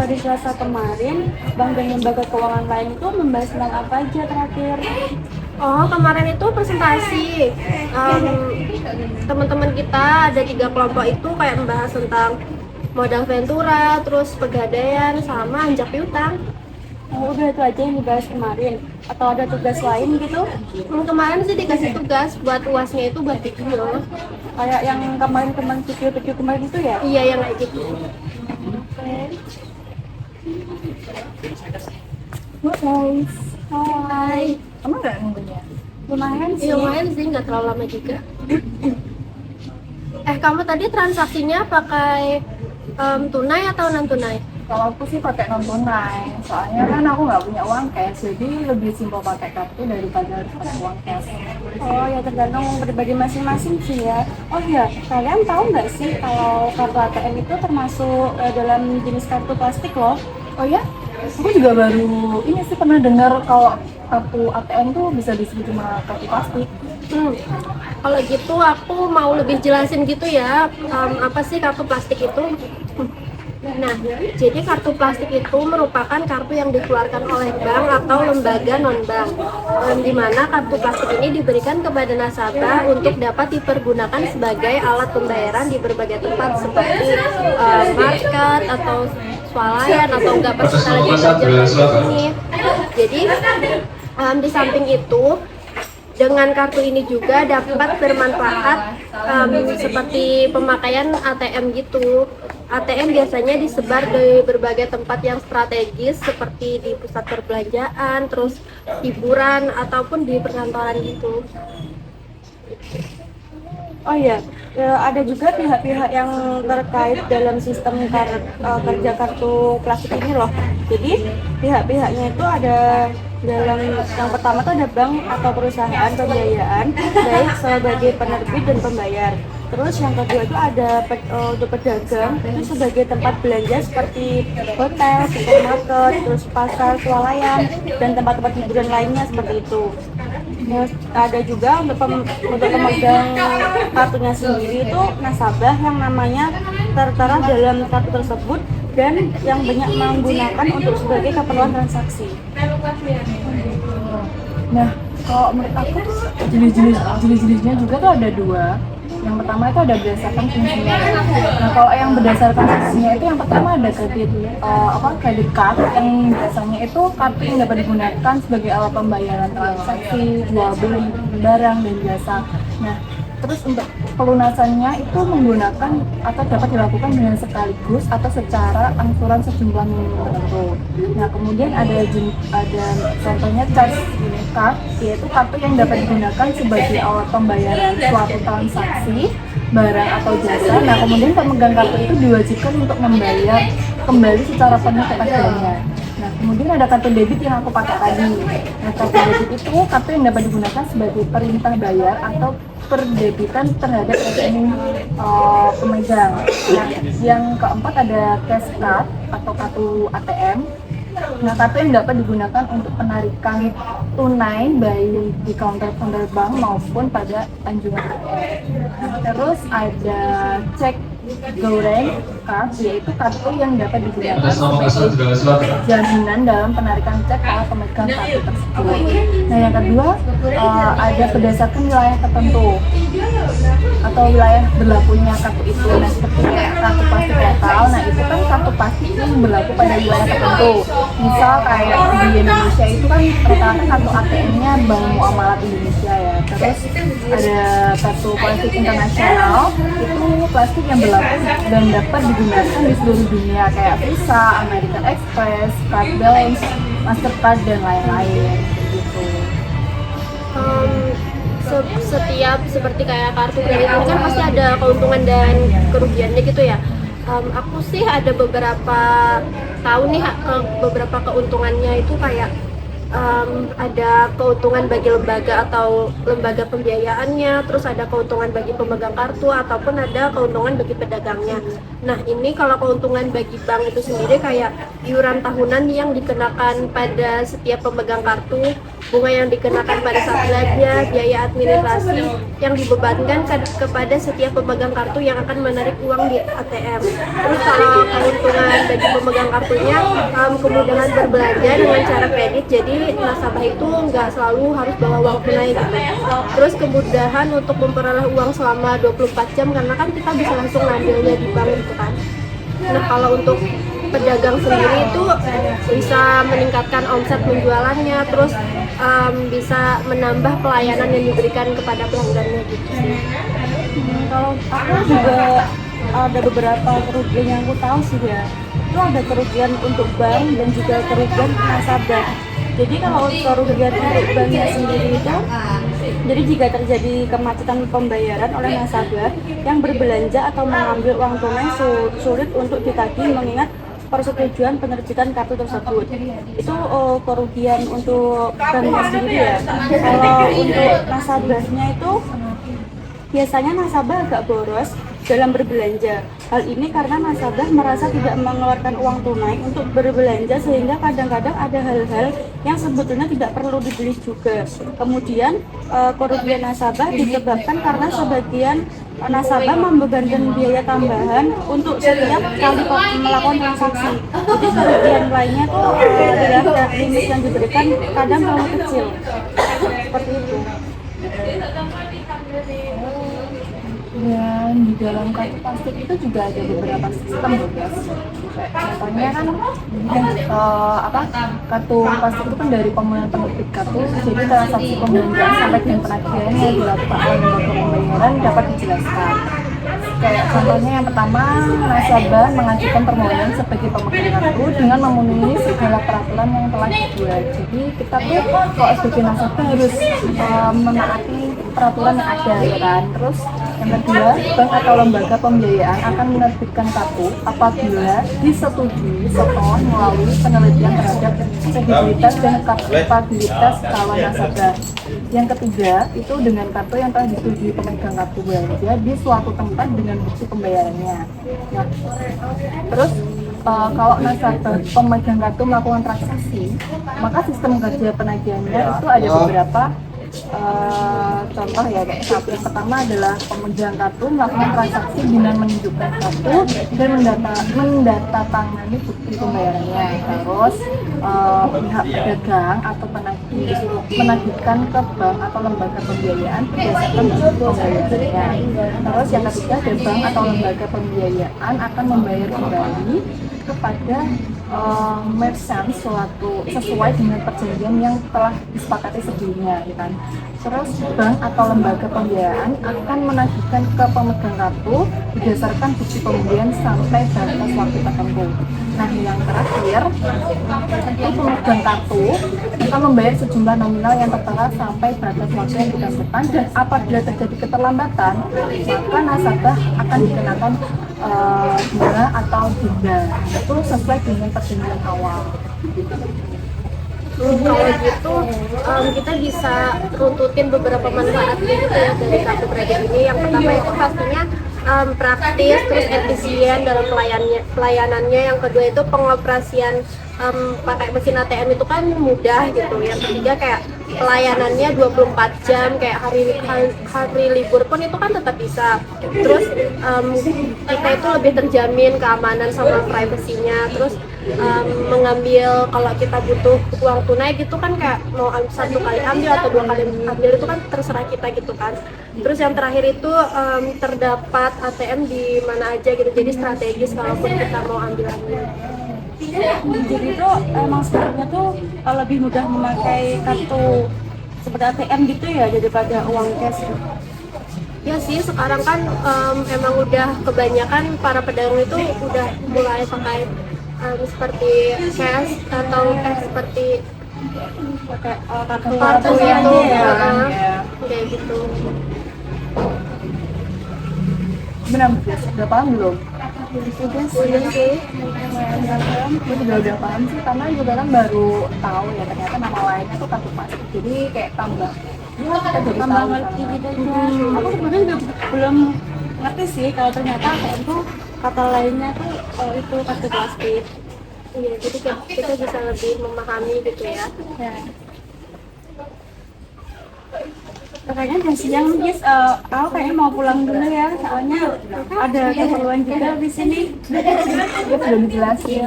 di Selasa kemarin, bank dan lembaga keuangan lain itu membahas tentang apa aja terakhir? Oh, kemarin itu presentasi. Em, Teman-teman kita ada 3 kelompok itu kayak membahas tentang modal ventura, terus pegadaian, sama anjak piutang. Oh, udah itu aja yang dibahas kemarin? Atau ada tugas lain gitu? Kemarin sih dikasih tugas buat UASnya itu buat video. Kayak yang kemarin video kemarin itu ya? Iya, yang kayak gitu. Guys, Hai. Kamu nggak nunggunya? lumayan sih. Iya, lumayan sih, nggak terlalu lama juga. Kamu tadi transaksinya pakai tunai atau non tunai? Kalau aku sih pakai non tunai, soalnya kan aku nggak punya uang cash, jadi lebih simpel pakai kartu daripada harus pakai uang cash. Oh ya, tergantung pribadi masing-masing sih ya. Oh ya, kalian tahu nggak sih kalau kartu ATM itu termasuk dalam jenis kartu plastik loh? Oh ya, aku juga baru ini sih pernah dengar kalau kartu ATM tuh bisa disebut cuma kartu plastik. Kalau gitu aku mau lebih jelasin gitu ya, apa sih kartu plastik itu? Nah, jadi kartu plastik itu merupakan kartu yang dikeluarkan oleh bank atau lembaga non-bank, di mana kartu plastik ini diberikan kepada nasabah untuk dapat dipergunakan sebagai alat pembayaran di berbagai tempat seperti market atau swalayan atau enggak pas kita lagi belanja di sini. Jadi di samping itu dengan kartu ini juga dapat bermanfaat seperti pemakaian ATM gitu. ATM biasanya disebar di berbagai tempat yang strategis seperti di pusat perbelanjaan, terus hiburan ataupun di perkantoran gitu. Oh iya, ada juga pihak-pihak yang terkait dalam sistem kerja kartu plastik ini loh. Jadi pihak-pihaknya itu ada dalam yang pertama tuh ada bank atau perusahaan pembiayaan baik sebagai penerbit dan pembayar. Terus yang kedua itu ada untuk pedagang itu sebagai tempat belanja seperti hotel, supermarket, terus pasar, swalayan dan tempat-tempat hiburan lainnya seperti itu. Terus ada juga untuk pemegang kartunya sendiri itu nasabah yang namanya tertera dalam kartu tersebut dan yang banyak menggunakan untuk sebagai keperluan transaksi. Nah, kalau menurut aku jenis-jenisnya juga tuh ada dua. Yang pertama itu ada berdasarkan fungsinya. Nah, kalau yang berdasarkan fungsinya itu yang pertama ada kredit card yang biasanya itu kartu yang dapat digunakan sebagai alat pembayaran transaksi, jual beli barang dan jasa. Nah, terus untuk pelunasannya itu menggunakan atau dapat dilakukan dengan sekaligus atau secara angsuran sejumlah minimum tertentu. Nah, kemudian ada contohnya charge card, yaitu kartu yang dapat digunakan sebagai alat pembayaran suatu transaksi barang atau jasa. Nah, kemudian pemegang kartu itu diwajibkan untuk membayar kembali secara penuh kepastiannya. Nah, kemudian ada kartu debit yang aku pakai tadi. Nah, kartu debit itu kartu yang dapat digunakan sebagai perintah bayar atau perdebitan terhadap rekening pemegang. Nah, yang keempat ada cash card atau kartu ATM. Nah, kartu yang dapat digunakan untuk penarikan tunai baik di counter bank maupun pada anjungan ATM. Terus ada cek goreng card, yaitu kartu yang dapat digunakan sebagai jaminan dalam penarikan cek oleh pemegang kartu tersebut. Nah, yang kedua ada berdasarkan wilayah tertentu atau wilayah berlakunya kartu itu. Nah, seperti kartu plastik lokal, nah itu kan kartu plastik yang berlaku pada wilayah tertentu. Misal kayak di Indonesia itu kan rata-rata kartu ATM-nya Bank Muamalat Indonesia ya. Terus ada kartu plastik internasional, itu plastik yang berlaku dan dapat digunakan di seluruh dunia kayak Visa, American Express, Card Balance, Mastercard dan lain-lain gitu. Setiap seperti kayak kartu kredit ini kan pasti ada keuntungan dan kerugiannya gitu ya. Aku sih ada beberapa tahu nih beberapa keuntungannya itu kayak ada keuntungan bagi lembaga atau lembaga pembiayaannya, terus ada keuntungan bagi pemegang kartu ataupun ada keuntungan bagi pedagangnya. Nah, ini kalau keuntungan bagi bank itu sendiri kayak iuran tahunan yang dikenakan pada setiap pemegang kartu, bunga yang dikenakan pada saat belanja, biaya administrasi yang dibebankan kepada setiap pemegang kartu yang akan menarik uang di ATM. Terus kalau keuntungan bagi pemegang kartunya, kemudahan berbelanja dengan cara kredit, jadi nasabah itu nggak selalu harus bawa uang tunai gitu. Terus kemudahan untuk memperoleh uang selama 24 jam karena kan kita bisa langsung ngambilnya di bank gitu kan. Nah kalau untuk pedagang sendiri itu bisa meningkatkan omset penjualannya, terus bisa menambah pelayanan yang diberikan kepada pelanggannya gitu sih. Kalau aku juga ada beberapa kerugian yang aku tahu sih ya. Itu ada kerugian untuk bank dan juga kerugian nasabah. Jadi kalau kerugian untuk banknya sendiri itu, jadi jika terjadi kemacetan pembayaran oleh nasabah yang berbelanja atau mengambil uang tunai sulit untuk ditagih mengingat persetujuan penerbitan kartu tersebut. Itu kerugian untuk banknya sendiri ya. Kalau untuk nasabahnya itu biasanya nasabah agak boros dalam berbelanja. Hal ini karena nasabah merasa tidak mengeluarkan uang tunai untuk berbelanja sehingga kadang-kadang ada hal-hal yang sebetulnya tidak perlu dibeli juga. Kemudian kerugian nasabah disebabkan karena sebagian nasabah membebankan biaya tambahan untuk setiap kali melakukan transaksi. Jadi kerugian lainnya itu adalah limit yang diberikan kadang terlalu kecil. Seperti itu. Dan di dalam kartu plastik itu juga ada beberapa sistem loh guys. Contohnya kan kartu plastik itu kan dari penerbit kartu, jadi transaksi pembelanjaan sampai dengan penagihan yang dilakukan oleh lembaga pembayaran dapat dijelaskan. Kayak contohnya yang pertama, nasabah mengajukan permohonan sebagai pemegang kartu dengan memenuhi segala peraturan yang telah dibuat. Jadi kita tuh kalau sebagai nasabah harus menaati peraturan yang ada ya kan. Terus yang kedua, bank atau lembaga pembiayaan akan menerbitkan kartu apabila disetujui setelah melalui penelitian terhadap kredibilitas dan kapabilitas kawan nasabah. Yang ketiga, itu dengan kartu yang telah disetujui pemegang kartu belanja di suatu tempat dengan bukti pembayarannya. Nah, terus kalau nasabah pemegang kartu melakukan transaksi, maka sistem kerja penagihannya itu ada beberapa contoh ya. Kayak satu, yang pertama adalah pemegang kartu melakukan transaksi dengan menunjukkan kartu dan mendatangani bukti pembayarannya. Terus pihak pedagang atau penagih menagihkan ke bank atau lembaga pembiayaan berdasarkan bukti pembayarannya. Terus yang ketiga, ada bank atau lembaga pembiayaan akan membayar kembali kepada merchant sesuai dengan perjanjian yang telah disepakati sebelumnya, ya kan. Terus bank atau lembaga pembiayaan akan menagihkan ke pemegang kartu berdasarkan bukti pembelian sampai batas waktu tertentu. Nah, yang terakhir itu pemegang kartu akan membayar sejumlah nominal yang tertera sampai batas waktu yang ditentukan, dan apabila terjadi keterlambatan maka nasabah akan dikenakan bunga atau denda. Itu sesuai dengan perjanjian awal. Kalau gitu kita bisa runtutin beberapa manfaat gitu ya dari kartu kredit ini. Yang pertama itu pastinya praktis, terus efisien dalam pelayanannya. Yang kedua itu pengoperasian pakai mesin ATM itu kan mudah gitu. Yang ketiga kayak pelayanannya 24 jam, kayak hari libur pun itu kan tetap bisa. Terus kita itu lebih terjamin keamanan sama privasinya. Terus mengambil, kalau kita butuh uang tunai gitu kan, kayak mau satu kali ambil atau dua kali ambil itu kan terserah kita gitu kan. Terus yang terakhir itu terdapat ATM di mana aja gitu, jadi strategis kalaupun kita mau ambil lagi. Jadi itu emang sebenarnya tuh lebih mudah memakai kartu seperti ATM gitu ya daripada uang cash. Ya sih, sekarang kan emang udah kebanyakan para pedagang itu udah mulai pakai seperti cash atau seperti pakai kartu itu ya. kayak gitu. Benar, udah paham belum? Udah sih. Gue juga udah paham sih, karena juga kan baru tahu ya ternyata nama lainnya tuh kartu plastik. Jadi kayak tambah kita jadi Tambah tahu ngerti sekarang. gitu aja. Aku sebenarnya juga belum ngerti sih kalau ternyata ATM tuh kata lainnya tuh itu kartu plastik. Iya, jadi kita bisa lebih memahami gitu ya. Ya. Kayaknya udah siang nih, guys. Aku kayaknya mau pulang dulu ya, soalnya ada keperluan juga di sini. Belum dijelasin.